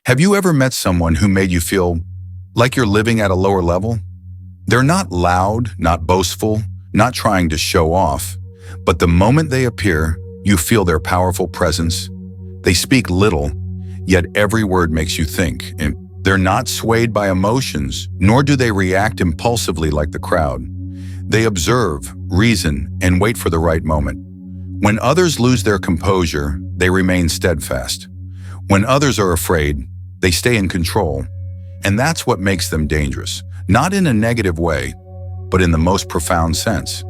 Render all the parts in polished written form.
Have you ever met someone who made you feel like you're living at a lower level? They're not loud, not boastful, not trying to show off, but the moment they appear, you feel their powerful presence. They speak little, yet every word makes you think, and they're not swayed by emotions, nor do they react impulsively like the crowd. They observe, reason, and wait for the right moment. When others lose their composure, they remain steadfast. When others are afraid, they stay in control. And that's what makes them dangerous, not in a negative way, but in the most profound sense.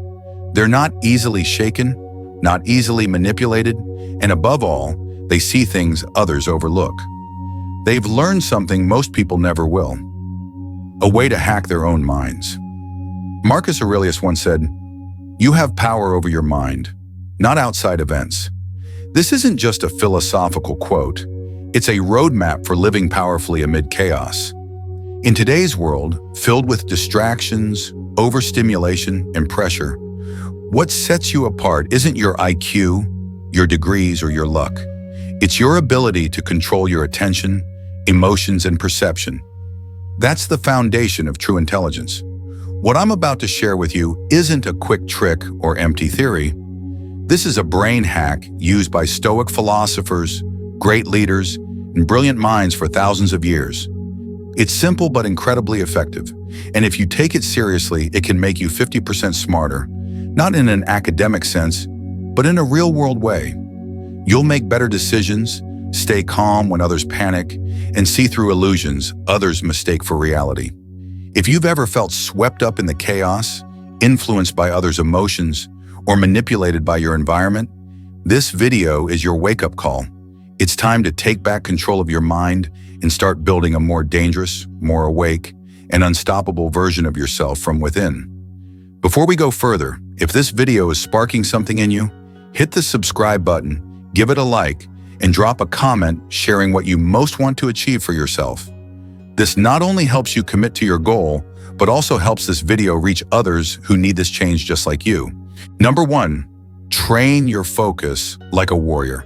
They're not easily shaken, not easily manipulated, and above all, they see things others overlook. They've learned something most people never will, a way to hack their own minds. Marcus Aurelius once said, "You have power over your mind, not outside events." This isn't just a philosophical quote. It's a roadmap for living powerfully amid chaos. In today's world, filled with distractions, overstimulation, and pressure, what sets you apart isn't your IQ, your degrees, or your luck. It's your ability to control your attention, emotions, and perception. That's the foundation of true intelligence. What I'm about to share with you isn't a quick trick or empty theory. This is a brain hack used by Stoic philosophers, great leaders, and brilliant minds for thousands of years. It's simple but incredibly effective, and if you take it seriously, it can make you 50% smarter, not in an academic sense, but in a real-world way. You'll make better decisions, stay calm when others panic, and see through illusions others mistake for reality. If you've ever felt swept up in the chaos, influenced by others' emotions, or manipulated by your environment, this video is your wake-up call. It's time to take back control of your mind and start building a more dangerous, more awake, and unstoppable version of yourself from within. Before we go further, if this video is sparking something in you, hit the subscribe button, give it a like, and drop a comment sharing what you most want to achieve for yourself. This not only helps you commit to your goal, but also helps this video reach others who need this change just like you. Number 1, train your focus like a warrior.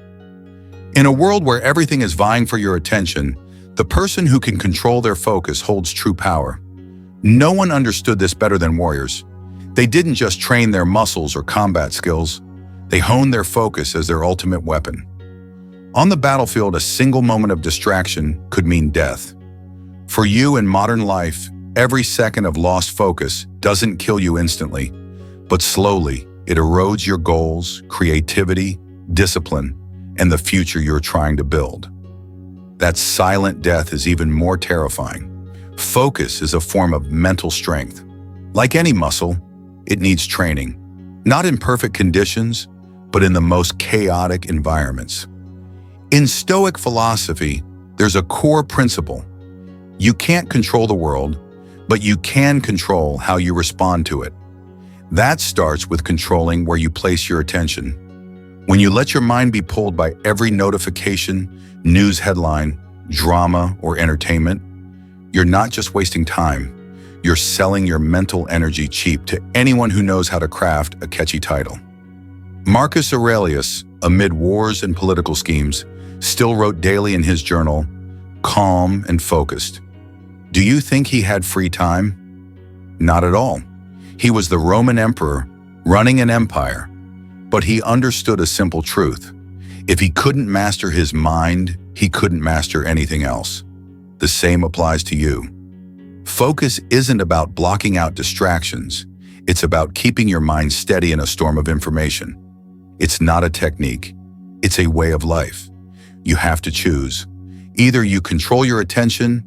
In a world where everything is vying for your attention, the person who can control their focus holds true power. No one understood this better than warriors. They didn't just train their muscles or combat skills, they honed their focus as their ultimate weapon. On the battlefield, a single moment of distraction could mean death. For you in modern life, every second of lost focus doesn't kill you instantly, but slowly it erodes your goals, creativity, discipline, and the future you're trying to build. That silent death is even more terrifying. Focus is a form of mental strength. Like any muscle, it needs training, not in perfect conditions, but in the most chaotic environments. In Stoic philosophy, there's a core principle. You can't control the world, but you can control how you respond to it. That starts with controlling where you place your attention. When you let your mind be pulled by every notification, news headline, drama, or entertainment, you're not just wasting time, you're selling your mental energy cheap to anyone who knows how to craft a catchy title. Marcus Aurelius, amid wars and political schemes, still wrote daily in his journal, calm and focused. Do you think he had free time? Not at all. He was the Roman emperor running an empire, but he understood a simple truth. If he couldn't master his mind, he couldn't master anything else. The same applies to you. Focus isn't about blocking out distractions. It's about keeping your mind steady in a storm of information. It's not a technique. It's a way of life. You have to choose. Either you control your attention,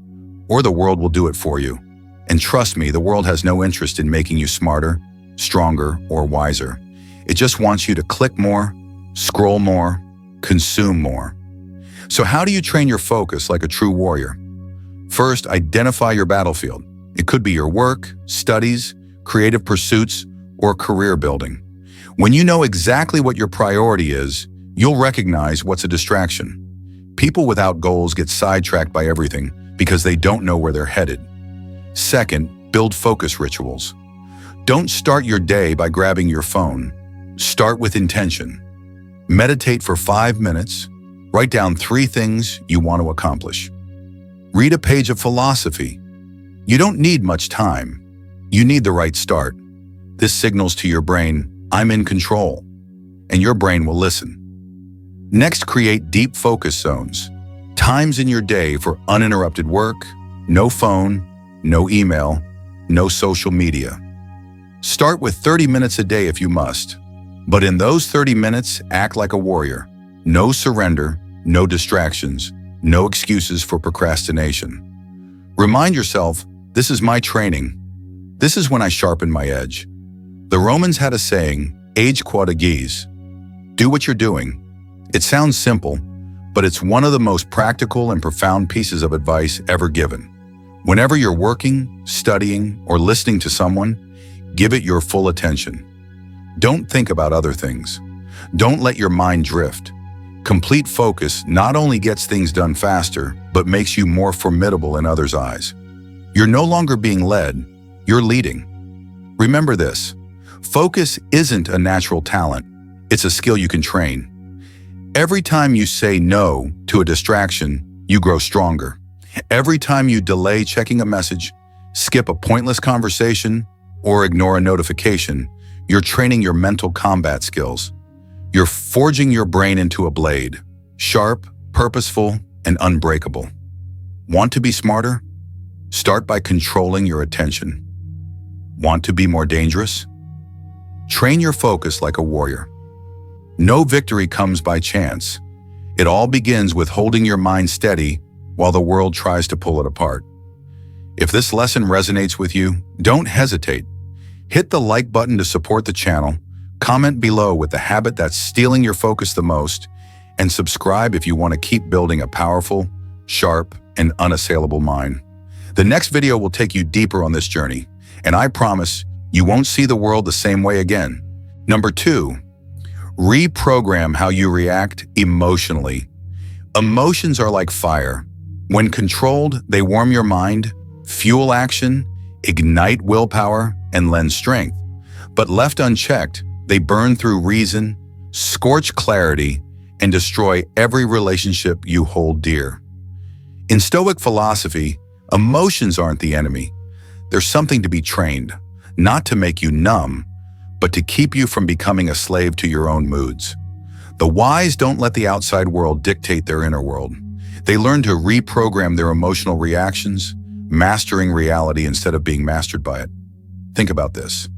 or the world will do it for you. And trust me, the world has no interest in making you smarter, stronger, or wiser. It just wants you to click more, scroll more, consume more. So how do you train your focus like a true warrior? First, identify your battlefield. It could be your work, studies, creative pursuits, or career building. When you know exactly what your priority is, you'll recognize what's a distraction. People without goals get sidetracked by everything because they don't know where they're headed. Second, build focus rituals. Don't start your day by grabbing your phone. Start with intention. Meditate for 5 minutes. Write down 3 things you want to accomplish. Read a page of philosophy. You don't need much time. You need the right start. This signals to your brain, I'm in control, and your brain will listen. Next, create deep focus zones. Times in your day for uninterrupted work, no phone, no email, no social media. Start with 30 minutes a day if you must. But in those 30 minutes, act like a warrior. No surrender, no distractions, no excuses for procrastination. Remind yourself, this is my training. This is when I sharpen my edge. The Romans had a saying, age quod agues. Do what you're doing. It sounds simple, but it's one of the most practical and profound pieces of advice ever given. Whenever you're working, studying, or listening to someone, give it your full attention. Don't think about other things. Don't let your mind drift. Complete focus not only gets things done faster, but makes you more formidable in others' eyes. You're no longer being led, you're leading. Remember this, focus isn't a natural talent, it's a skill you can train. Every time you say no to a distraction, you grow stronger. Every time you delay checking a message, skip a pointless conversation, or ignore a notification, you're training your mental combat skills. You're forging your brain into a blade, sharp, purposeful, and unbreakable. Want to be smarter? Start by controlling your attention. Want to be more dangerous? Train your focus like a warrior. No victory comes by chance. It all begins with holding your mind steady while the world tries to pull it apart. If this lesson resonates with you, don't hesitate. Hit the like button to support the channel, comment below with the habit that's stealing your focus the most, and subscribe if you want to keep building a powerful, sharp, and unassailable mind. The next video will take you deeper on this journey, and I promise you won't see the world the same way again. Number 2, reprogram how you react emotionally. Emotions are like fire. When controlled, they warm your mind, fuel action, ignite willpower, and lend strength. But left unchecked, they burn through reason, scorch clarity, and destroy every relationship you hold dear. In Stoic philosophy, emotions aren't the enemy. They're something to be trained, not to make you numb, but to keep you from becoming a slave to your own moods. The wise don't let the outside world dictate their inner world. They learn to reprogram their emotional reactions, mastering reality instead of being mastered by it. Think about this.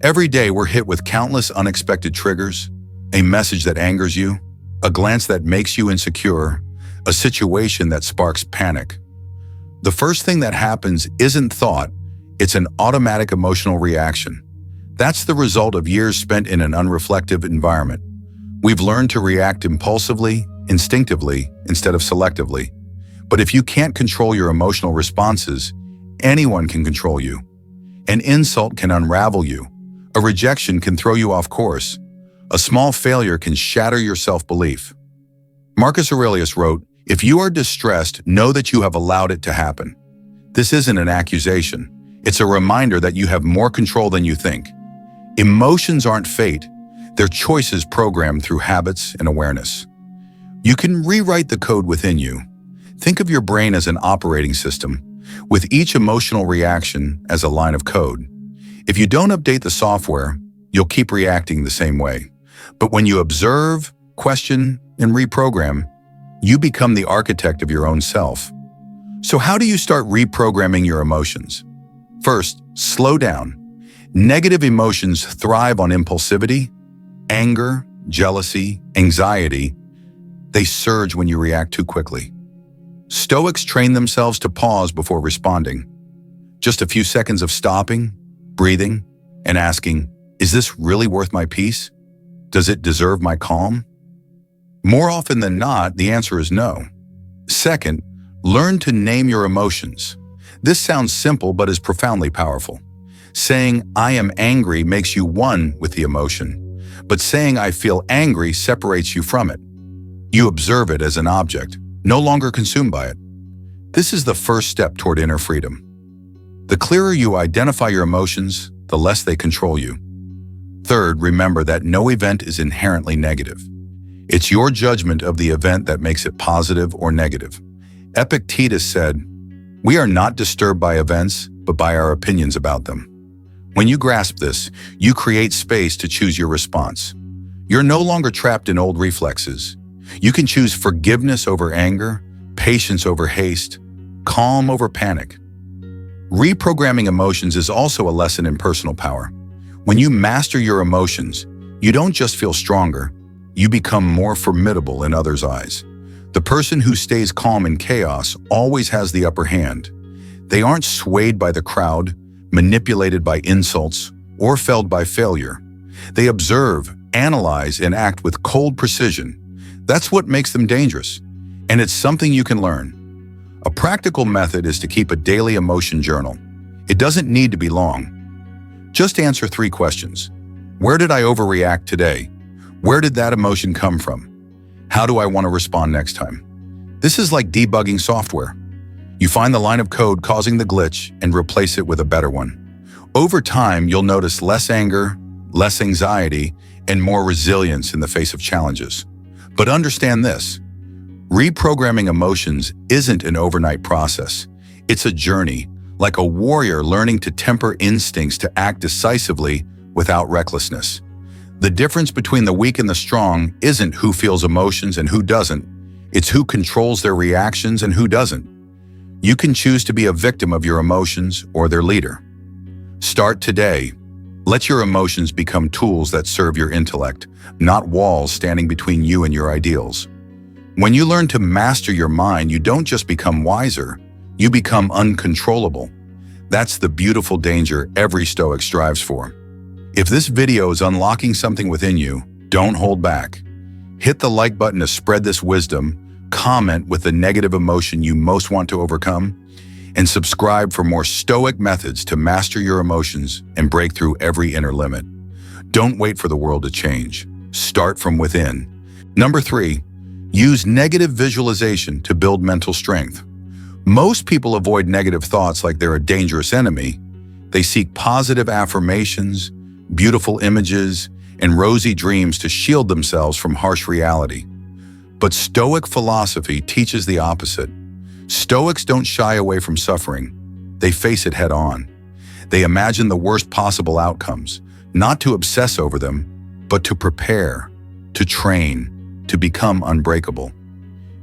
Every day we're hit with countless unexpected triggers, a message that angers you, a glance that makes you insecure, a situation that sparks panic. The first thing that happens isn't thought, it's an automatic emotional reaction. That's the result of years spent in an unreflective environment. We've learned to react impulsively, instinctively, instead of selectively. But if you can't control your emotional responses, anyone can control you. An insult can unravel you. A rejection can throw you off course. A small failure can shatter your self-belief. Marcus Aurelius wrote, "If you are distressed, know that you have allowed it to happen." This isn't an accusation. It's a reminder that you have more control than you think. Emotions aren't fate. They're choices programmed through habits and awareness. You can rewrite the code within you. Think of your brain as an operating system, with each emotional reaction as a line of code. If you don't update the software, you'll keep reacting the same way. But when you observe, question, and reprogram, you become the architect of your own self. So how do you start reprogramming your emotions? First, slow down. Negative emotions thrive on impulsivity, anger, jealousy, anxiety. They surge when you react too quickly. Stoics train themselves to pause before responding. Just a few seconds of stopping, breathing, and asking, is this really worth my peace? Does it deserve my calm? More often than not, the answer is no. Second, learn to name your emotions. This sounds simple but is profoundly powerful. Saying, I am angry makes you one with the emotion, but saying I feel angry separates you from it. You observe it as an object, no longer consumed by it. This is the first step toward inner freedom. The clearer you identify your emotions, the less they control you. Third, remember that no event is inherently negative. It's your judgment of the event that makes it positive or negative. Epictetus said, "We are not disturbed by events, but by our opinions about them." When you grasp this, you create space to choose your response. You're no longer trapped in old reflexes. You can choose forgiveness over anger, patience over haste, calm over panic. Reprogramming emotions is also a lesson in personal power. When you master your emotions, you don't just feel stronger, you become more formidable in others' eyes. The person who stays calm in chaos always has the upper hand. They aren't swayed by the crowd, manipulated by insults, or felled by failure. They observe, analyze, and act with cold precision. That's what makes them dangerous, and it's something you can learn. A practical method is to keep a daily emotion journal. It doesn't need to be long. Just answer 3 questions. Where did I overreact today? Where did that emotion come from? How do I want to respond next time? This is like debugging software. You find the line of code causing the glitch and replace it with a better one. Over time, you'll notice less anger, less anxiety, and more resilience in the face of challenges. But understand this, reprogramming emotions isn't an overnight process. It's a journey, like a warrior learning to temper instincts to act decisively without recklessness. The difference between the weak and the strong isn't who feels emotions and who doesn't. It's who controls their reactions and who doesn't. You can choose to be a victim of your emotions or their leader. Start today. Let your emotions become tools that serve your intellect, not walls standing between you and your ideals. When you learn to master your mind, you don't just become wiser, you become uncontrollable. That's the beautiful danger every Stoic strives for. If this video is unlocking something within you, don't hold back. Hit the like button to spread this wisdom, comment with the negative emotion you most want to overcome, and subscribe for more Stoic methods to master your emotions and break through every inner limit. Don't wait for the world to change. Start from within. Number 3, use negative visualization to build mental strength. Most people avoid negative thoughts like they're a dangerous enemy. They seek positive affirmations, beautiful images, and rosy dreams to shield themselves from harsh reality. But Stoic philosophy teaches the opposite. Stoics don't shy away from suffering. They face it head on. They imagine the worst possible outcomes, not to obsess over them, but to prepare, to train, to become unbreakable.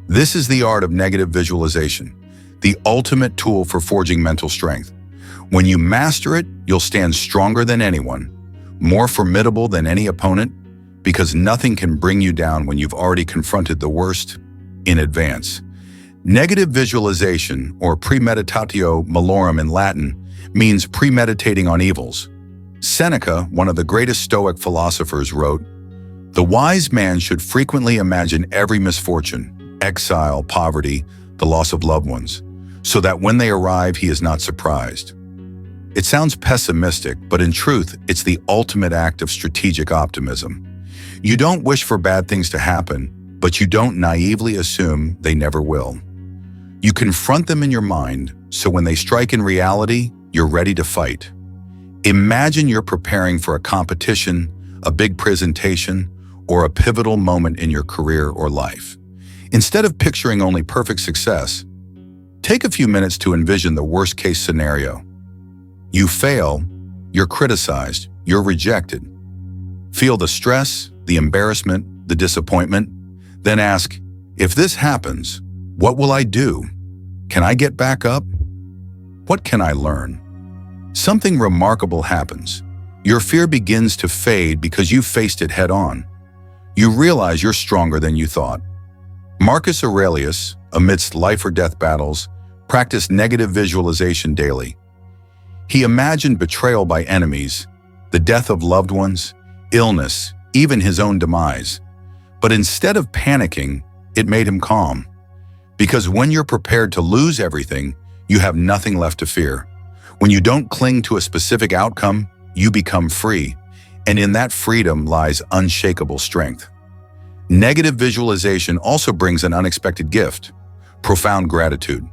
This is the art of negative visualization, the ultimate tool for forging mental strength. When you master it, you'll stand stronger than anyone, more formidable than any opponent, because nothing can bring you down when you've already confronted the worst in advance. Negative visualization, or premeditatio malorum in Latin, means premeditating on evils. Seneca, one of the greatest Stoic philosophers, wrote, "The wise man should frequently imagine every misfortune, exile, poverty, the loss of loved ones, so that when they arrive, he is not surprised." It sounds pessimistic, but in truth, it's the ultimate act of strategic optimism. You don't wish for bad things to happen, but you don't naively assume they never will. You confront them in your mind, so when they strike in reality, you're ready to fight. Imagine you're preparing for a competition, a big presentation, or a pivotal moment in your career or life. Instead of picturing only perfect success, take a few minutes to envision the worst-case scenario. You fail, you're criticized, you're rejected. Feel the stress, the embarrassment, the disappointment. Then ask, if this happens, what will I do? Can I get back up? What can I learn? Something remarkable happens. Your fear begins to fade because you faced it head on. You realize you're stronger than you thought. Marcus Aurelius, amidst life or death battles, practiced negative visualization daily. He imagined betrayal by enemies, the death of loved ones, illness, even his own demise. But instead of panicking, it made him calm. Because when you're prepared to lose everything, you have nothing left to fear. When you don't cling to a specific outcome, you become free. And in that freedom lies unshakable strength. Negative visualization also brings an unexpected gift: profound gratitude.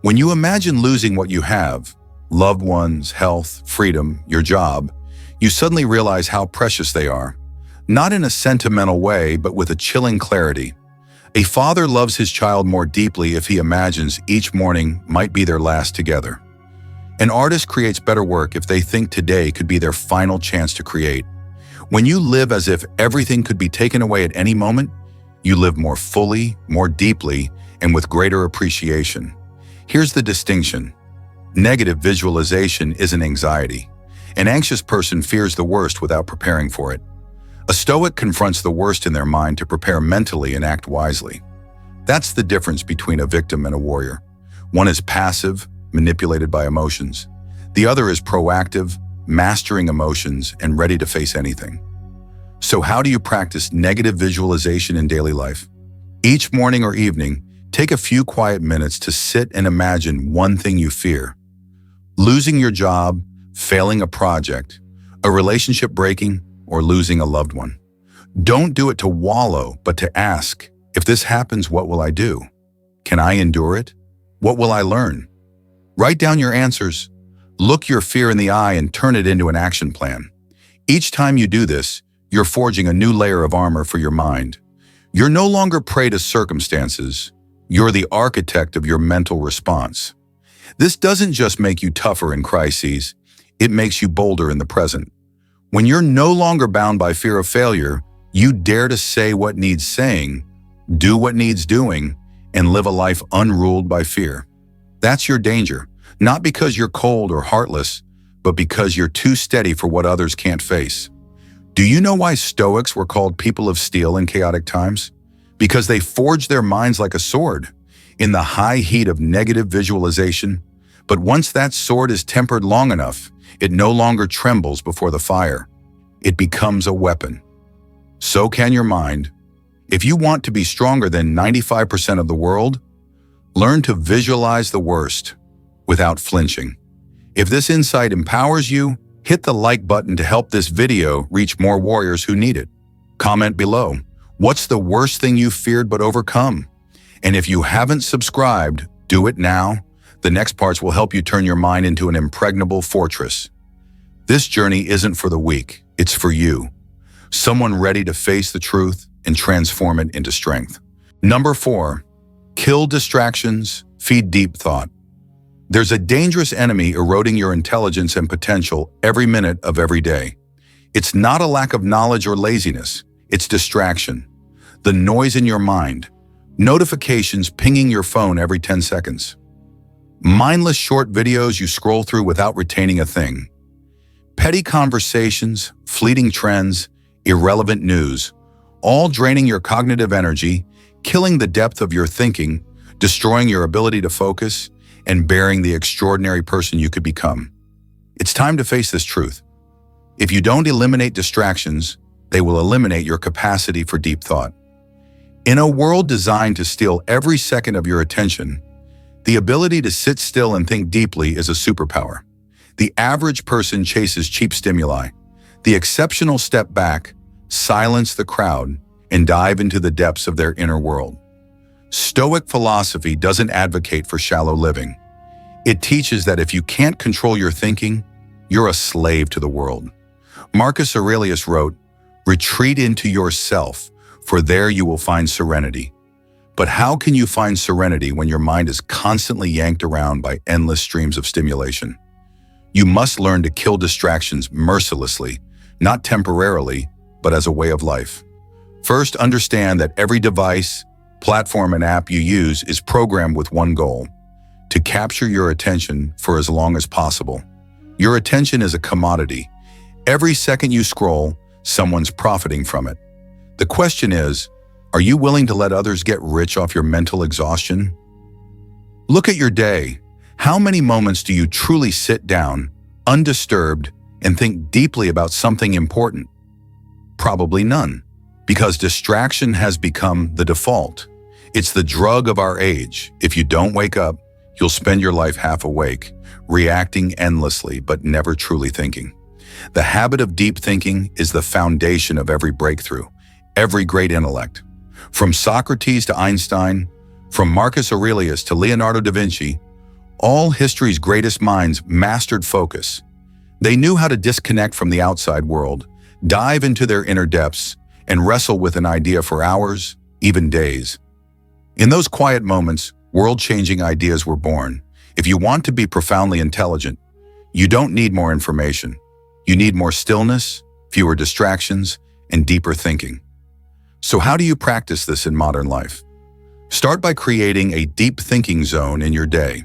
When you imagine losing what you have, loved ones, health, freedom, your job, you suddenly realize how precious they are. Not in a sentimental way, but with a chilling clarity. A father loves his child more deeply if he imagines each morning might be their last together. An artist creates better work if they think today could be their final chance to create. When you live as if everything could be taken away at any moment, you live more fully, more deeply, and with greater appreciation. Here's the distinction. Negative visualization isn't anxiety. An anxious person fears the worst without preparing for it. A Stoic confronts the worst in their mind to prepare mentally and act wisely. That's the difference between a victim and a warrior. One is passive, manipulated by emotions. The other is proactive, mastering emotions and ready to face anything. So how do you practice negative visualization in daily life? Each morning or evening, take a few quiet minutes to sit and imagine one thing you fear. Losing your job, failing a project, a relationship breaking, or losing a loved one. Don't do it to wallow, but to ask, if this happens, what will I do? Can I endure it? What will I learn? Write down your answers. Look your fear in the eye and turn it into an action plan. Each time you do this, you're forging a new layer of armor for your mind. You're no longer prey to circumstances. You're the architect of your mental response. This doesn't just make you tougher in crises, it makes you bolder in the present. When you're no longer bound by fear of failure, you dare to say what needs saying, do what needs doing, and live a life unruled by fear. That's your danger, not because you're cold or heartless, but because you're too steady for what others can't face. Do you know why Stoics were called people of steel in chaotic times? Because they forged their minds like a sword, in the high heat of negative visualization. But once that sword is tempered long enough, it no longer trembles before the fire. It becomes a weapon. So can your mind. If you want to be stronger than 95% of the world, learn to visualize the worst without flinching. If this insight empowers you, hit the like button to help this video reach more warriors who need it. Comment below, what's the worst thing you feared but overcome? And if you haven't subscribed, do it now. The next parts will help you turn your mind into an impregnable fortress. This journey isn't for the weak, it's for you. Someone ready to face the truth and transform it into strength. Number 4, kill distractions, feed deep thought. There's a dangerous enemy eroding your intelligence and potential every minute of every day. It's not a lack of knowledge or laziness, it's distraction. The noise in your mind, notifications pinging your phone every 10 seconds. Mindless short videos you scroll through without retaining a thing. Petty conversations, fleeting trends, irrelevant news, all draining your cognitive energy, killing the depth of your thinking, destroying your ability to focus, and bearing the extraordinary person you could become. It's time to face this truth. If you don't eliminate distractions, they will eliminate your capacity for deep thought. In a world designed to steal every second of your attention, the ability to sit still and think deeply is a superpower. The average person chases cheap stimuli. The exceptional step back, silence the crowd, and dive into the depths of their inner world. Stoic philosophy doesn't advocate for shallow living. It teaches that if you can't control your thinking, you're a slave to the world. Marcus Aurelius wrote, "Retreat into yourself, for there you will find serenity." But how can you find serenity when your mind is constantly yanked around by endless streams of stimulation? You must learn to kill distractions mercilessly, not temporarily, but as a way of life. First, understand that every device, platform, and app you use is programmed with one goal: to capture your attention for as long as possible. Your attention is a commodity. Every second you scroll, someone's profiting from it. The question is, are you willing to let others get rich off your mental exhaustion? Look at your day. How many moments do you truly sit down, undisturbed, and think deeply about something important? Probably none, because distraction has become the default. It's the drug of our age. If you don't wake up, you'll spend your life half awake, reacting endlessly but never truly thinking. The habit of deep thinking is the foundation of every breakthrough, every great intellect. From Socrates to Einstein, from Marcus Aurelius to Leonardo da Vinci, all history's greatest minds mastered focus. They knew how to disconnect from the outside world, dive into their inner depths, and wrestle with an idea for hours, even days. In those quiet moments, world-changing ideas were born. If you want to be profoundly intelligent, you don't need more information. You need more stillness, fewer distractions, and deeper thinking. So how do you practice this in modern life? Start by creating a deep thinking zone in your day.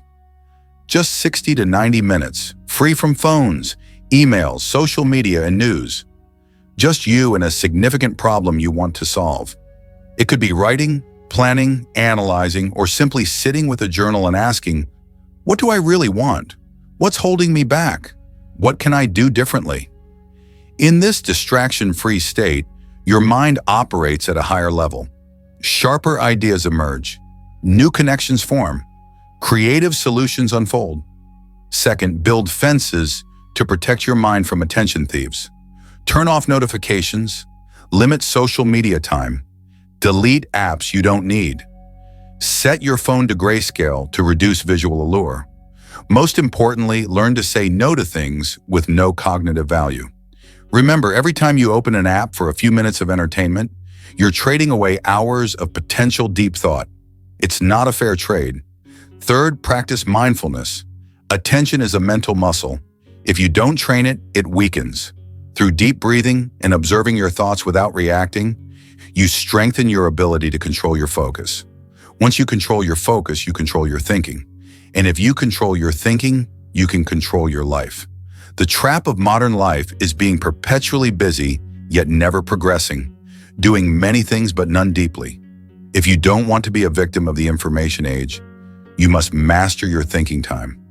Just 60 to 90 minutes, free from phones, emails, social media, and news. Just you and a significant problem you want to solve. It could be writing, planning, analyzing, or simply sitting with a journal and asking, what do I really want? What's holding me back? What can I do differently? In this distraction-free state, your mind operates at a higher level. Sharper ideas emerge. New connections form. Creative solutions unfold. Second, build fences to protect your mind from attention thieves. Turn off notifications. Limit social media time. Delete apps you don't need. Set your phone to grayscale to reduce visual allure. Most importantly, learn to say no to things with no cognitive value. Remember, every time you open an app for a few minutes of entertainment, you're trading away hours of potential deep thought. It's not a fair trade. Third, practice mindfulness. Attention is a mental muscle. If you don't train it, it weakens. Through deep breathing and observing your thoughts without reacting, you strengthen your ability to control your focus. Once you control your focus, you control your thinking. And if you control your thinking, you can control your life. The trap of modern life is being perpetually busy, yet never progressing, doing many things but none deeply. If you don't want to be a victim of the information age, you must master your thinking time.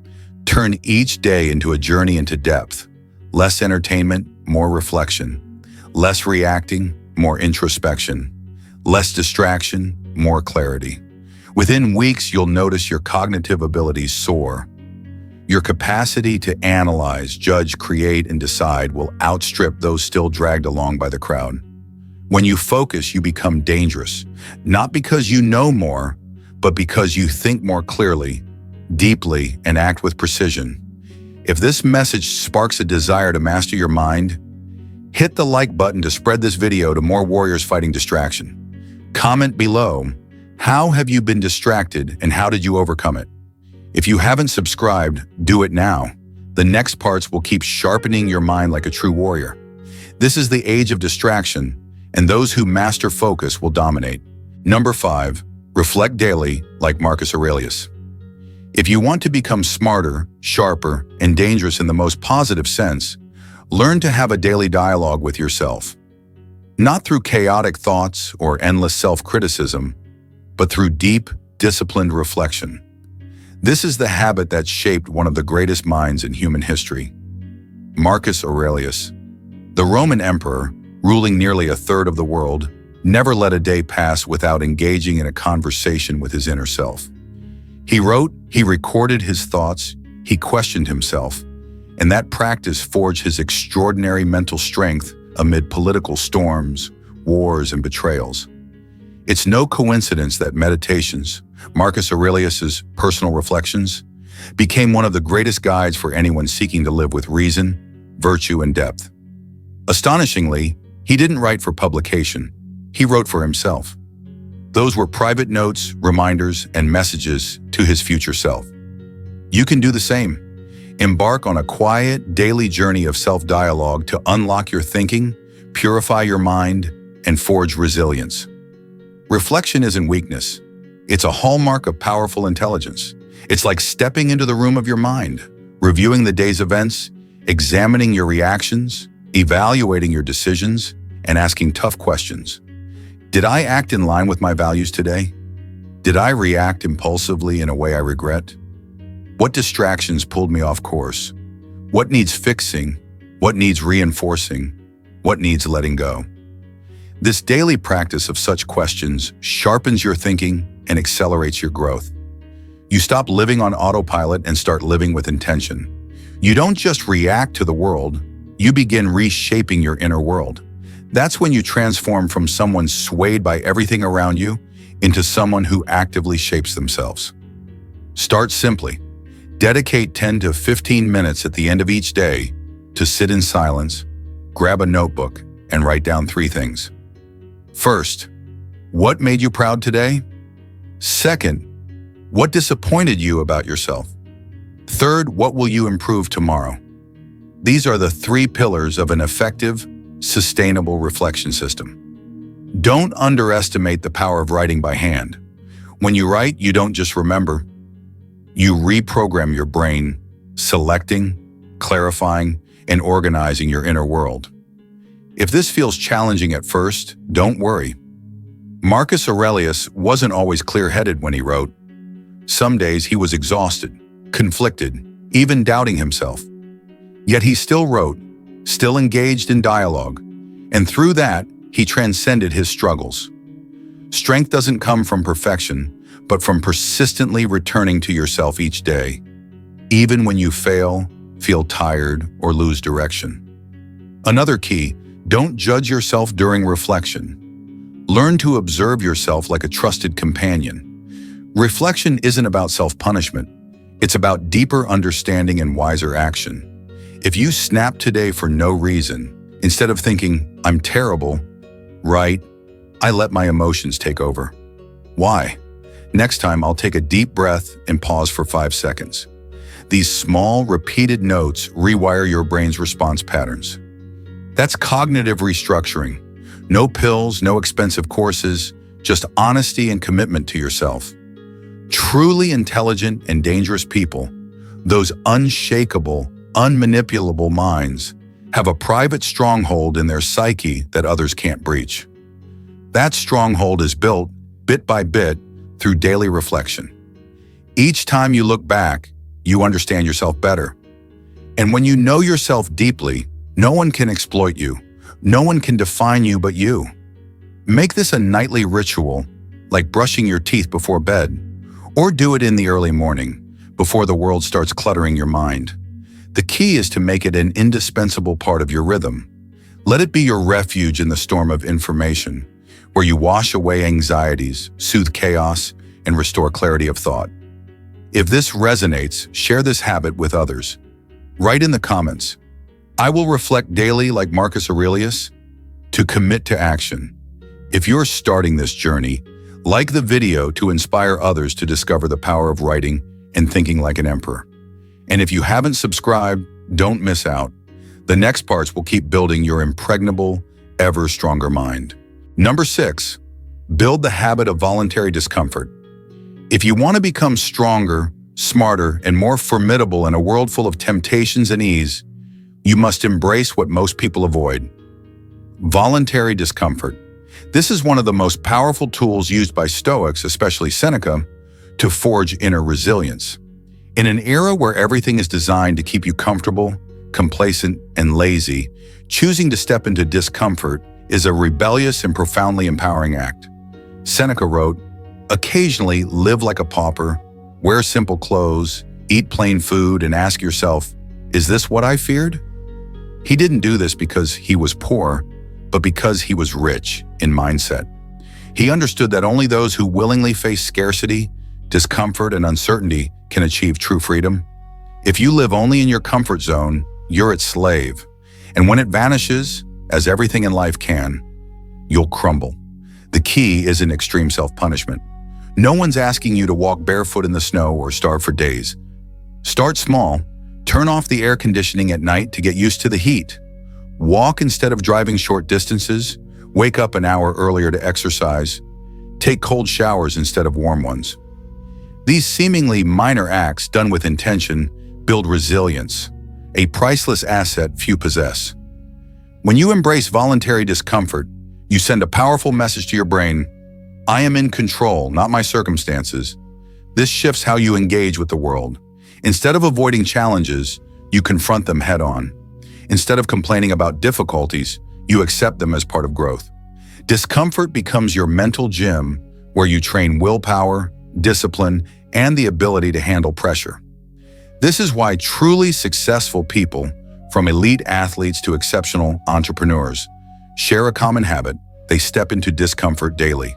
Turn each day into a journey into depth. Less entertainment, more reflection. Less reacting, more introspection. Less distraction, more clarity. Within weeks, you'll notice your cognitive abilities soar. Your capacity to analyze, judge, create, and decide will outstrip those still dragged along by the crowd. When you focus, you become dangerous, not because you know more, but because you think more clearly, deeply, and act with precision. If this message sparks a desire to master your mind, hit the like button to spread this video to more warriors fighting distraction. Comment below, how have you been distracted and how did you overcome it? If you haven't subscribed, do it now. The next parts will keep sharpening your mind like a true warrior. This is the age of distraction, and those who master focus will dominate. Number 5, reflect daily like Marcus Aurelius. If you want to become smarter, sharper, and dangerous in the most positive sense, learn to have a daily dialogue with yourself. Not through chaotic thoughts or endless self-criticism, but through deep, disciplined reflection. This is the habit that shaped one of the greatest minds in human history, Marcus Aurelius. The Roman emperor, ruling nearly a third of the world, never let a day pass without engaging in a conversation with his inner self. He wrote, he recorded his thoughts, he questioned himself, and that practice forged his extraordinary mental strength amid political storms, wars, and betrayals. It's no coincidence that Meditations, Marcus Aurelius's personal reflections, became one of the greatest guides for anyone seeking to live with reason, virtue, and depth. Astonishingly, he didn't write for publication. He wrote for himself. Those were private notes, reminders, and messages to his future self. You can do the same. Embark on a quiet, daily journey of self-dialogue to unlock your thinking, purify your mind, and forge resilience. Reflection isn't weakness. It's a hallmark of powerful intelligence. It's like stepping into the room of your mind, reviewing the day's events, examining your reactions, evaluating your decisions, and asking tough questions. Did I act in line with my values today? Did I react impulsively in a way I regret? What distractions pulled me off course? What needs fixing? What needs reinforcing? What needs letting go? This daily practice of such questions sharpens your thinking and accelerates your growth. You stop living on autopilot and start living with intention. You don't just react to the world, you begin reshaping your inner world. That's when you transform from someone swayed by everything around you into someone who actively shapes themselves. Start simply. Dedicate 10 to 15 minutes at the end of each day to sit in silence, grab a notebook, and write down 3 things. First, what made you proud today? Second, what disappointed you about yourself? Third, what will you improve tomorrow? These are the 3 pillars of an effective, sustainable reflection system. Don't underestimate the power of writing by hand. When you write, you don't just remember. You reprogram your brain, selecting, clarifying, and organizing your inner world. If this feels challenging at first, don't worry. Marcus Aurelius wasn't always clear-headed when he wrote. Some days he was exhausted, conflicted, even doubting himself. Yet he still wrote, still engaged in dialogue, and through that, he transcended his struggles. Strength doesn't come from perfection, but from persistently returning to yourself each day, even when you fail, feel tired, or lose direction. Another key, don't judge yourself during reflection. Learn to observe yourself like a trusted companion. Reflection isn't about self-punishment. It's about deeper understanding and wiser action. If you snap today for no reason, instead of thinking, I'm terrible, write, I let my emotions take over. Why? Next time, I'll take a deep breath and pause for 5 seconds. These small, repeated notes rewire your brain's response patterns. That's cognitive restructuring. No pills, no expensive courses, just honesty and commitment to yourself. Truly intelligent and dangerous people, those unshakable, unmanipulable minds, have a private stronghold in their psyche that others can't breach. That stronghold is built, bit by bit, through daily reflection. Each time you look back, you understand yourself better. And when you know yourself deeply, no one can exploit you. No one can define you but you. Make this a nightly ritual, like brushing your teeth before bed, or do it in the early morning, before the world starts cluttering your mind. The key is to make it an indispensable part of your rhythm. Let it be your refuge in the storm of information, where you wash away anxieties, soothe chaos, and restore clarity of thought. If this resonates, share this habit with others. Write in the comments, I will reflect daily like Marcus Aurelius, to commit to action. If you're starting this journey, like the video to inspire others to discover the power of writing and thinking like an emperor. And if you haven't subscribed, don't miss out. The next parts will keep building your impregnable, ever stronger mind. Number 6, build the habit of voluntary discomfort. If you want to become stronger, smarter, and more formidable in a world full of temptations and ease, you must embrace what most people avoid. Voluntary discomfort. This is one of the most powerful tools used by Stoics, especially Seneca, to forge inner resilience. In an era where everything is designed to keep you comfortable, complacent, and lazy, choosing to step into discomfort is a rebellious and profoundly empowering act. Seneca wrote, occasionally live like a pauper, wear simple clothes, eat plain food, and ask yourself, is this what I feared? He didn't do this because he was poor, but because he was rich in mindset. He understood that only those who willingly face scarcity, discomfort, and uncertainty can achieve true freedom. If you live only in your comfort zone, you're its slave. And when it vanishes, as everything in life can, you'll crumble. The key isn't extreme self-punishment. No one's asking you to walk barefoot in the snow or starve for days. Start small. Turn off the air conditioning at night to get used to the heat. Walk instead of driving short distances. Wake up an hour earlier to exercise. Take cold showers instead of warm ones. These seemingly minor acts done with intention build resilience, a priceless asset few possess. When you embrace voluntary discomfort, you send a powerful message to your brain, I am in control, not my circumstances. This shifts how you engage with the world. Instead of avoiding challenges, you confront them head-on. Instead of complaining about difficulties, you accept them as part of growth. Discomfort becomes your mental gym where you train willpower, discipline, and the ability to handle pressure. This is why truly successful people, from elite athletes to exceptional entrepreneurs, share a common habit: they step into discomfort daily.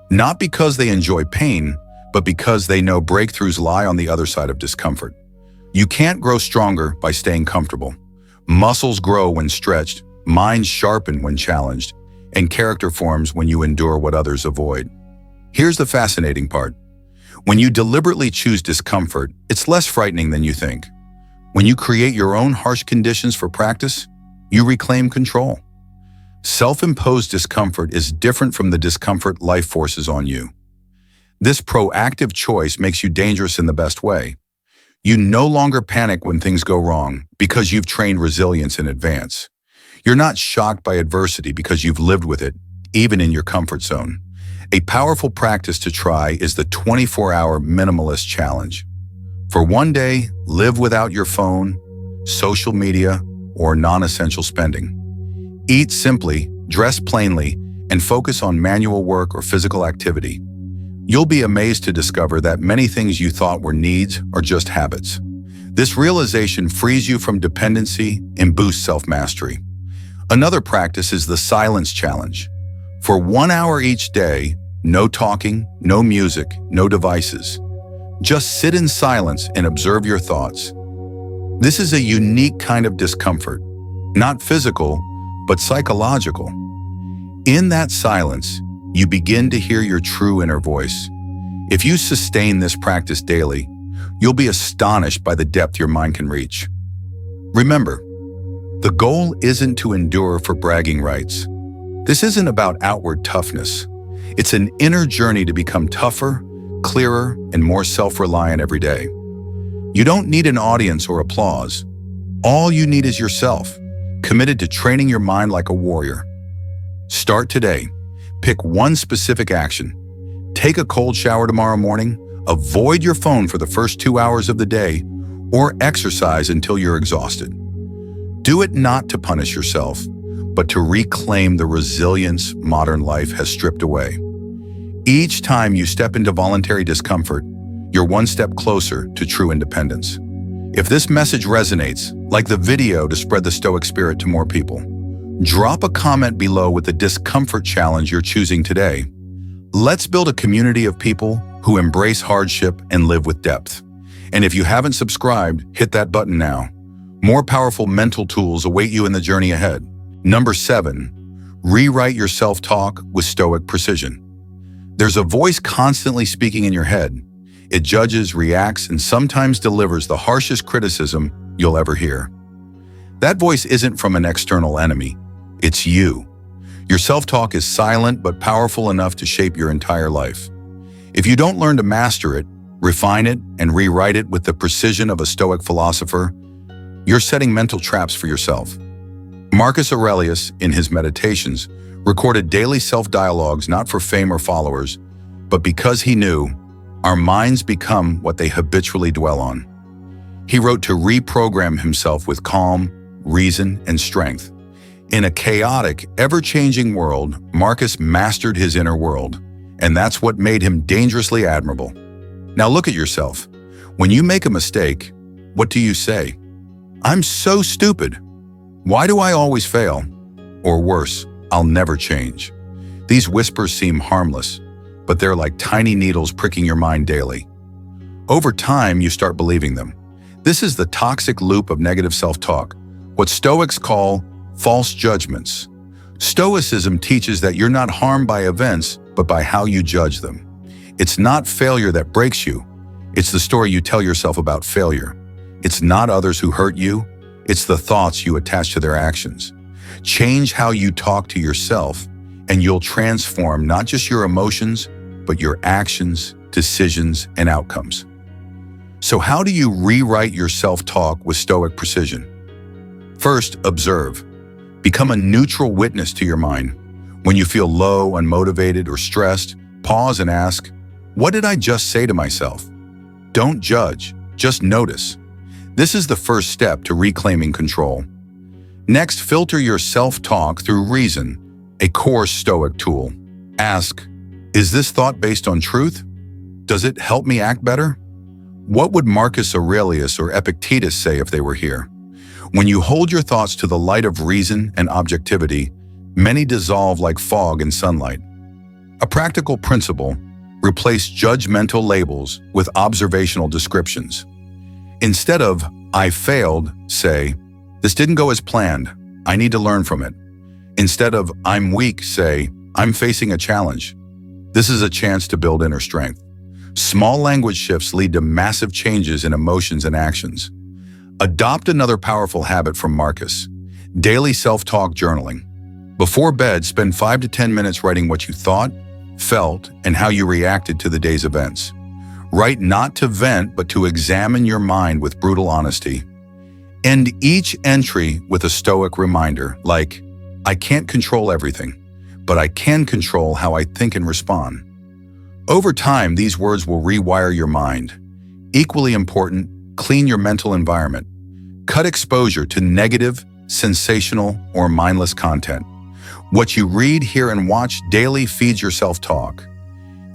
Not because they enjoy pain, but because they know breakthroughs lie on the other side of discomfort. You can't grow stronger by staying comfortable. Muscles grow when stretched, minds sharpen when challenged, and character forms when you endure what others avoid. Here's the fascinating part. When you deliberately choose discomfort, it's less frightening than you think. When you create your own harsh conditions for practice, you reclaim control. Self-imposed discomfort is different from the discomfort life forces on you. This proactive choice makes you dangerous in the best way. You no longer panic when things go wrong because you've trained resilience in advance. You're not shocked by adversity because you've lived with it, even in your comfort zone. A powerful practice to try is the 24-hour minimalist challenge. For one day, live without your phone, social media, or non-essential spending. Eat simply, dress plainly, and focus on manual work or physical activity. You'll be amazed to discover that many things you thought were needs are just habits. This realization frees you from dependency and boosts self-mastery. Another practice is the silence challenge. For 1 hour each day, no talking, no music, no devices. Just sit in silence and observe your thoughts. This is a unique kind of discomfort, not physical, but psychological. In that silence, you begin to hear your true inner voice. If you sustain this practice daily, you'll be astonished by the depth your mind can reach. Remember, the goal isn't to endure for bragging rights. This isn't about outward toughness. It's an inner journey to become tougher, clearer, and more self-reliant every day. You don't need an audience or applause. All you need is yourself, committed to training your mind like a warrior. Start today. Pick one specific action. Take a cold shower tomorrow morning, avoid your phone for the first 2 hours of the day, or exercise until you're exhausted. Do it not to punish yourself, but to reclaim the resilience modern life has stripped away. Each time you step into voluntary discomfort, you're one step closer to true independence. If this message resonates, like the video to spread the Stoic spirit to more people. Drop a comment below with the discomfort challenge you're choosing today. Let's build a community of people who embrace hardship and live with depth. And if you haven't subscribed, hit that button now. More powerful mental tools await you in the journey ahead. Number 7, rewrite your self-talk with Stoic precision. There's a voice constantly speaking in your head. It judges, reacts, and sometimes delivers the harshest criticism you'll ever hear. That voice isn't from an external enemy. It's you. Your self-talk is silent but powerful enough to shape your entire life. If you don't learn to master it, refine it, and rewrite it with the precision of a Stoic philosopher, you're setting mental traps for yourself. Marcus Aurelius, in his Meditations, recorded daily self-dialogues not for fame or followers, but because he knew our minds become what they habitually dwell on. He wrote to reprogram himself with calm, reason, and strength. In a chaotic, ever-changing world, Marcus mastered his inner world, and that's what made him dangerously admirable. Now look at yourself. When you make a mistake, what do you say? I'm so stupid. Why do I always fail? Or worse, I'll never change. These whispers seem harmless, but they're like tiny needles pricking your mind daily. Over time, you start believing them. This is the toxic loop of negative self-talk, what Stoics call false judgments. Stoicism teaches that you're not harmed by events, but by how you judge them. It's not failure that breaks you. It's the story you tell yourself about failure. It's not others who hurt you. It's the thoughts you attach to their actions. Change how you talk to yourself, and you'll transform not just your emotions, but your actions, decisions, and outcomes. So how do you rewrite your self-talk with Stoic precision? First, observe. Become a neutral witness to your mind. When you feel low, unmotivated, or stressed, pause and ask, what did I just say to myself? Don't judge, just notice. This is the first step to reclaiming control. Next, filter your self-talk through reason, a core Stoic tool. Ask, is this thought based on truth? Does it help me act better? What would Marcus Aurelius or Epictetus say if they were here? When you hold your thoughts to the light of reason and objectivity, many dissolve like fog in sunlight. A practical principle, replace judgmental labels with observational descriptions. Instead of, I failed, say, this didn't go as planned, I need to learn from it. Instead of, I'm weak, say, I'm facing a challenge. This is a chance to build inner strength. Small language shifts lead to massive changes in emotions and actions. Adopt another powerful habit from Marcus: daily self-talk journaling. Before bed, spend 5 to 10 minutes writing what you thought, felt, and how you reacted to the day's events. Write not to vent, but to examine your mind with brutal honesty. End each entry with a Stoic reminder, like, I can't control everything, but I can control how I think and respond. Over time, these words will rewire your mind. Equally important, clean your mental environment. Cut exposure to negative, sensational, or mindless content. What you read, hear, and watch daily feeds your self-talk.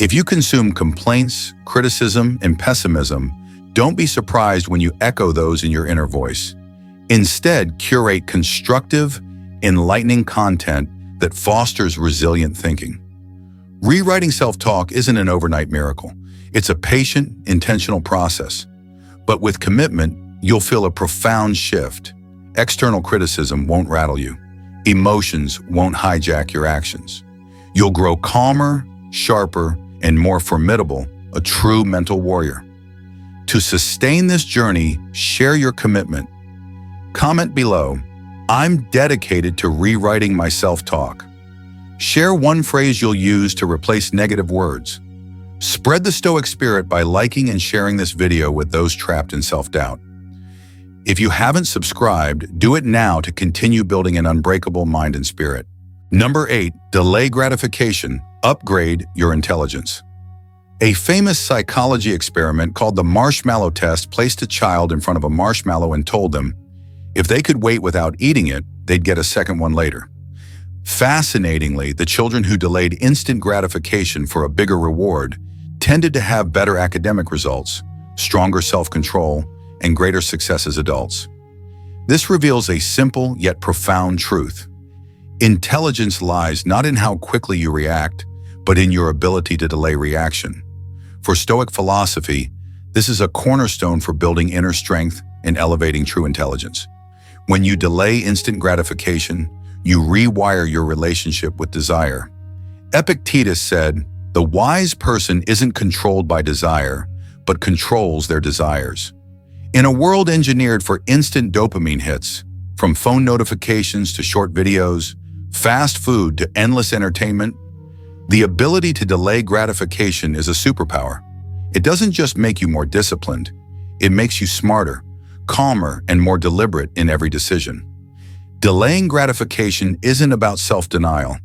If you consume complaints, criticism, and pessimism, don't be surprised when you echo those in your inner voice. Instead, curate constructive, enlightening content that fosters resilient thinking. Rewriting self-talk isn't an overnight miracle. It's a patient, intentional process. But with commitment, you'll feel a profound shift. External criticism won't rattle you. Emotions won't hijack your actions. You'll grow calmer, sharper, and more formidable, a true mental warrior. To sustain this journey, share your commitment. Comment below, I'm dedicated to rewriting my self-talk. Share one phrase you'll use to replace negative words. Spread the Stoic spirit by liking and sharing this video with those trapped in self-doubt. If you haven't subscribed, do it now to continue building an unbreakable mind and spirit. Number 8, delay gratification, upgrade your intelligence. A famous psychology experiment called the marshmallow test placed a child in front of a marshmallow and told them, if they could wait without eating it, they'd get a second one later. Fascinatingly, the children who delayed instant gratification for a bigger reward tended to have better academic results, stronger self-control, and greater success as adults. This reveals a simple yet profound truth. Intelligence lies not in how quickly you react, but in your ability to delay reaction. For Stoic philosophy, this is a cornerstone for building inner strength and elevating true intelligence. When you delay instant gratification, you rewire your relationship with desire. Epictetus said, the wise person isn't controlled by desire, but controls their desires. In a world engineered for instant dopamine hits, from phone notifications to short videos, fast food to endless entertainment, the ability to delay gratification is a superpower. It doesn't just make you more disciplined, it makes you smarter, calmer, and more deliberate in every decision. Delaying gratification isn't about self-denial.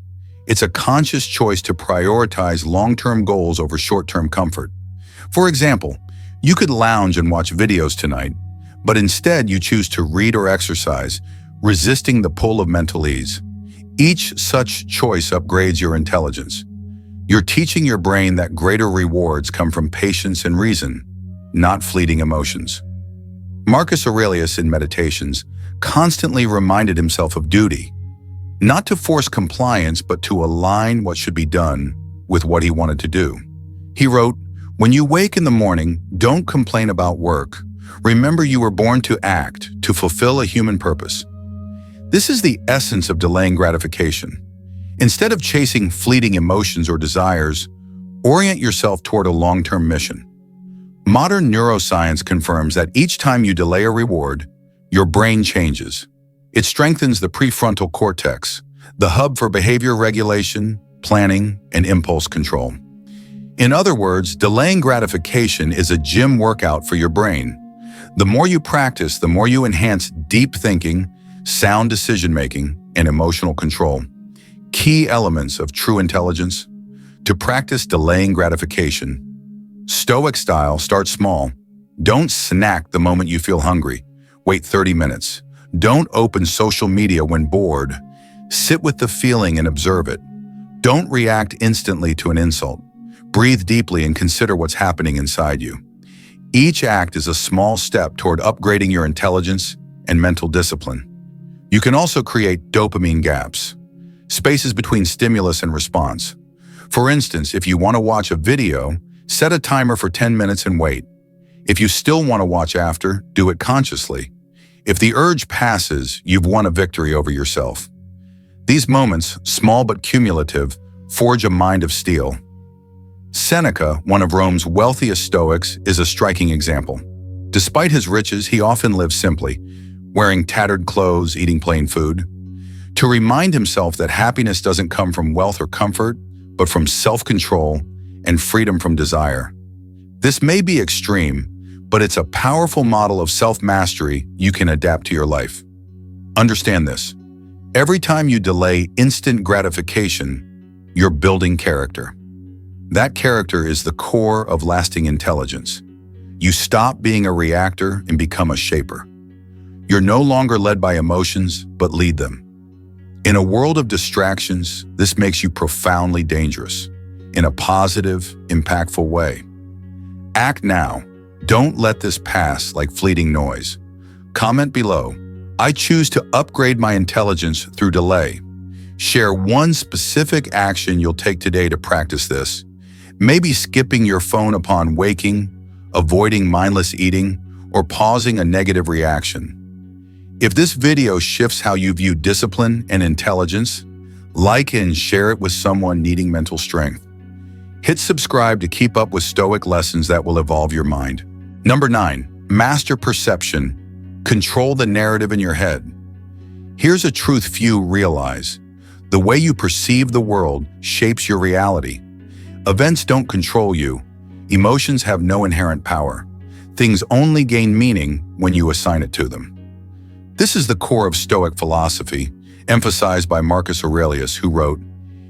It's a conscious choice to prioritize long-term goals over short-term comfort. For example, you could lounge and watch videos tonight, but instead you choose to read or exercise, resisting the pull of mental ease. Each such choice upgrades your intelligence. You're teaching your brain that greater rewards come from patience and reason, not fleeting emotions. Marcus Aurelius in Meditations constantly reminded himself of duty, not to force compliance, but to align what should be done with what he wanted to do. He wrote, when you wake in the morning, don't complain about work. Remember you were born to act, to fulfill a human purpose. This is the essence of delaying gratification. Instead of chasing fleeting emotions or desires, orient yourself toward a long-term mission. Modern neuroscience confirms that each time you delay a reward, your brain changes. It strengthens the prefrontal cortex, the hub for behavior regulation, planning, and impulse control. In other words, delaying gratification is a gym workout for your brain. The more you practice, the more you enhance deep thinking, sound decision-making, and emotional control. Key elements of true intelligence. To practice delaying gratification. Stoic style, start small. Don't snack the moment you feel hungry. Wait 30 minutes. Don't open social media when bored. Sit with the feeling and observe it. Don't react instantly to an insult. Breathe deeply and consider what's happening inside you. Each act is a small step toward upgrading your intelligence and mental discipline. You can also create dopamine gaps, spaces between stimulus and response. For instance, if you want to watch a video, set a timer for 10 minutes and wait. If you still want to watch after, do it consciously. If the urge passes, you've won a victory over yourself. These moments, small but cumulative, forge a mind of steel. Seneca, one of Rome's wealthiest Stoics, is a striking example. Despite his riches, he often lived simply, wearing tattered clothes, eating plain food, to remind himself that happiness doesn't come from wealth or comfort, but from self-control and freedom from desire. This may be extreme, but it's a powerful model of self-mastery you can adapt to your life. Understand this. Every time you delay instant gratification, you're building character. That character is the core of lasting intelligence. You stop being a reactor and become a shaper. You're no longer led by emotions, but lead them. In a world of distractions, this makes you profoundly dangerous, in a positive, impactful way. Act now. Don't let this pass like fleeting noise. Comment below. I choose to upgrade my intelligence through delay. Share one specific action you'll take today to practice this. Maybe skipping your phone upon waking, avoiding mindless eating, or pausing a negative reaction. If this video shifts how you view discipline and intelligence, like and share it with someone needing mental strength. Hit subscribe to keep up with Stoic lessons that will evolve your mind. Number 9, master perception. Control the narrative in your head. Here's a truth few realize. The way you perceive the world shapes your reality. Events don't control you. Emotions have no inherent power. Things only gain meaning when you assign it to them. This is the core of Stoic philosophy, emphasized by Marcus Aurelius, who wrote,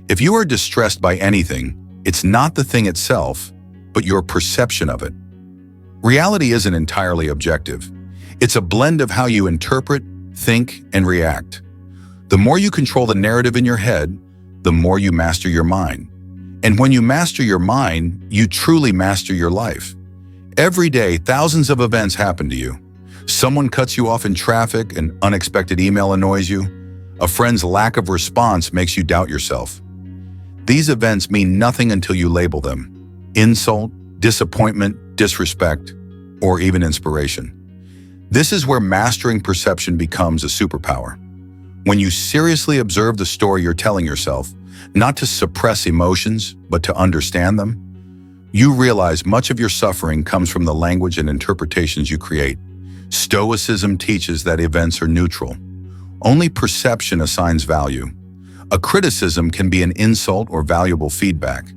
"If you are distressed by anything, it's not the thing itself, but your perception of it." Reality isn't entirely objective. It's a blend of how you interpret, think, and react. The more you control the narrative in your head, the more you master your mind. And when you master your mind, you truly master your life. Every day, thousands of events happen to you. Someone cuts you off in traffic, an unexpected email annoys you, a friend's lack of response makes you doubt yourself. These events mean nothing until you label them: insult, disappointment, disrespect, or even inspiration. This is where mastering perception becomes a superpower. When you seriously observe the story you're telling yourself, not to suppress emotions, but to understand them, you realize much of your suffering comes from the language and interpretations you create. Stoicism teaches that events are neutral. Only perception assigns value. A criticism can be an insult or valuable feedback.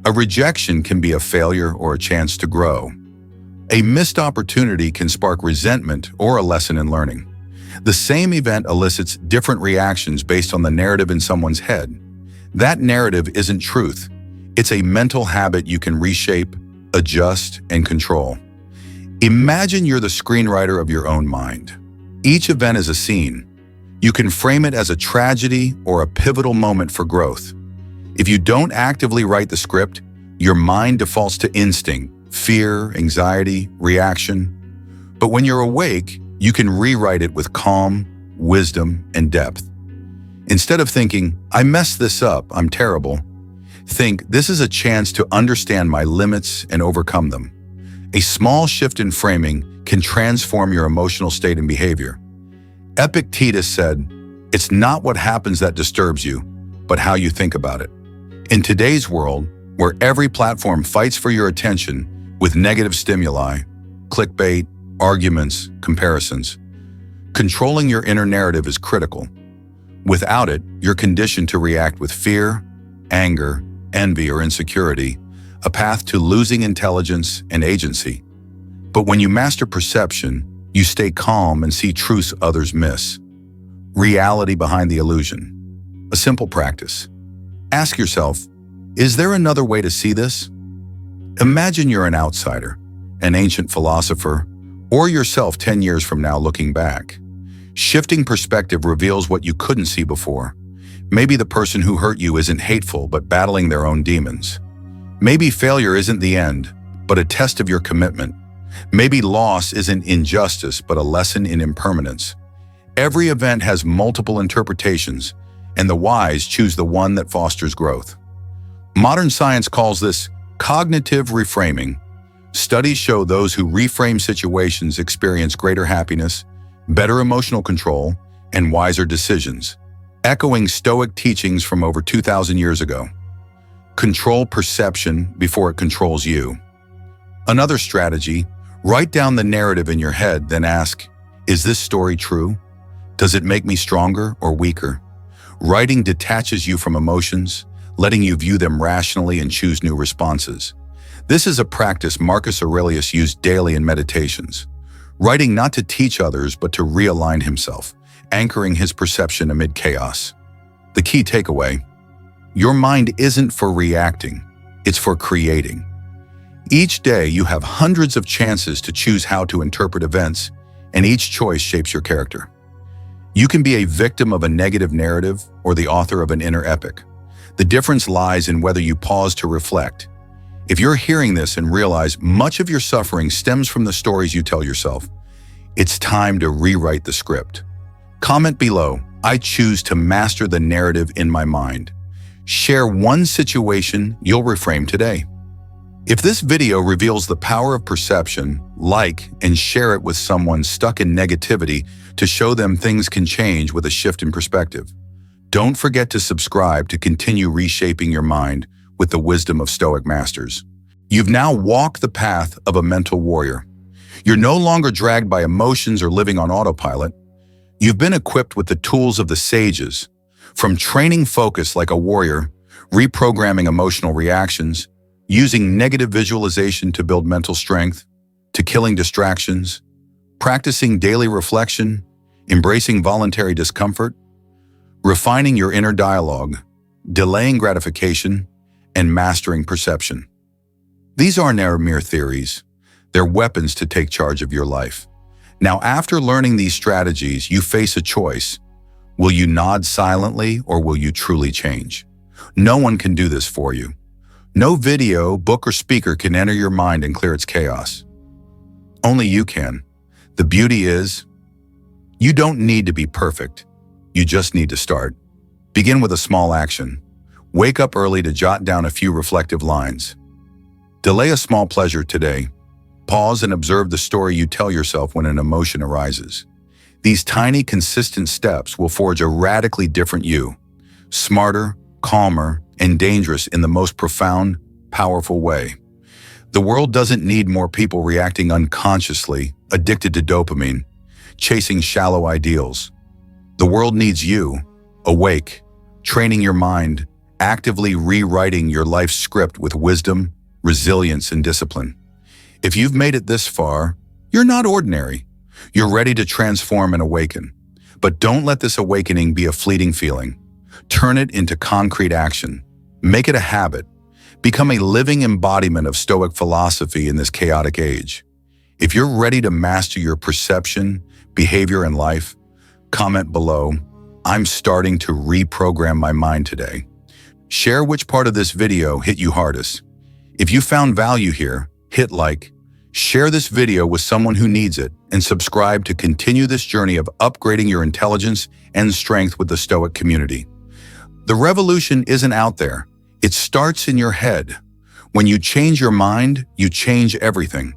A rejection can be a failure or a chance to grow. A missed opportunity can spark resentment or a lesson in learning. The same event elicits different reactions based on the narrative in someone's head. That narrative isn't truth. It's a mental habit you can reshape, adjust, and control. Imagine you're the screenwriter of your own mind. Each event is a scene. You can frame it as a tragedy or a pivotal moment for growth. If you don't actively write the script, your mind defaults to instinct, fear, anxiety, reaction. But when you're awake, you can rewrite it with calm, wisdom, and depth. Instead of thinking, "I messed this up, I'm terrible," think, "This is a chance to understand my limits and overcome them." A small shift in framing can transform your emotional state and behavior. Epictetus said, "It's not what happens that disturbs you, but how you think about it." In today's world, where every platform fights for your attention with negative stimuli, clickbait, arguments, comparisons, controlling your inner narrative is critical. Without it, you're conditioned to react with fear, anger, envy, or insecurity, a path to losing intelligence and agency. But when you master perception, you stay calm and see truths others miss. Reality behind the illusion. A simple practice. Ask yourself, is there another way to see this? Imagine you're an outsider, an ancient philosopher, or yourself 10 years from now looking back. Shifting perspective reveals what you couldn't see before. Maybe the person who hurt you isn't hateful but battling their own demons. Maybe failure isn't the end, but a test of your commitment. Maybe loss isn't injustice, but a lesson in impermanence. Every event has multiple interpretations, and the wise choose the one that fosters growth. Modern science calls this cognitive reframing. Studies show those who reframe situations experience greater happiness, better emotional control, and wiser decisions, echoing Stoic teachings from over 2,000 years ago. Control perception before it controls you. Another strategy, write down the narrative in your head, then ask, is this story true? Does it make me stronger or weaker? Writing detaches you from emotions, letting you view them rationally and choose new responses. This is a practice Marcus Aurelius used daily in meditations. Writing not to teach others, but to realign himself, anchoring his perception amid chaos. The key takeaway: your mind isn't for reacting, it's for creating. Each day you have hundreds of chances to choose how to interpret events, and each choice shapes your character. You can be a victim of a negative narrative or the author of an inner epic. The difference lies in whether you pause to reflect. If you're hearing this and realize much of your suffering stems from the stories you tell yourself, it's time to rewrite the script. Comment below, I choose to master the narrative in my mind. Share one situation you'll reframe today. If this video reveals the power of perception, like and share it with someone stuck in negativity to show them things can change with a shift in perspective. Don't forget to subscribe to continue reshaping your mind with the wisdom of Stoic masters. You've now walked the path of a mental warrior. You're no longer dragged by emotions or living on autopilot. You've been equipped with the tools of the sages, from training focus like a warrior, reprogramming emotional reactions, using negative visualization to build mental strength, to killing distractions, practicing daily reflection, embracing voluntary discomfort, refining your inner dialogue, delaying gratification, and mastering perception. These aren't mere theories. They're weapons to take charge of your life. Now, after learning these strategies, you face a choice. Will you nod silently, or will you truly change? No one can do this for you. No video, book, or speaker can enter your mind and clear its chaos. Only you can. The beauty is, you don't need to be perfect. You just need to start. Begin with a small action. Wake up early to jot down a few reflective lines. Delay a small pleasure today. Pause and observe the story you tell yourself when an emotion arises. These tiny, consistent steps will forge a radically different you, smarter, calmer, and dangerous in the most profound, powerful way. The world doesn't need more people reacting unconsciously, addicted to dopamine, chasing shallow ideals. The world needs you, awake, training your mind, actively rewriting your life's script with wisdom, resilience, and discipline. If you've made it this far, you're not ordinary. You're ready to transform and awaken. But don't let this awakening be a fleeting feeling. Turn it into concrete action. Make it a habit. Become a living embodiment of Stoic philosophy in this chaotic age. If you're ready to master your perception, behavior, and life, comment below, I'm starting to reprogram my mind today. Share which part of this video hit you hardest. If you found value here, hit like, share this video with someone who needs it, and subscribe to continue this journey of upgrading your intelligence and strength with the Stoic community. The revolution isn't out there. It starts in your head. When you change your mind, you change everything.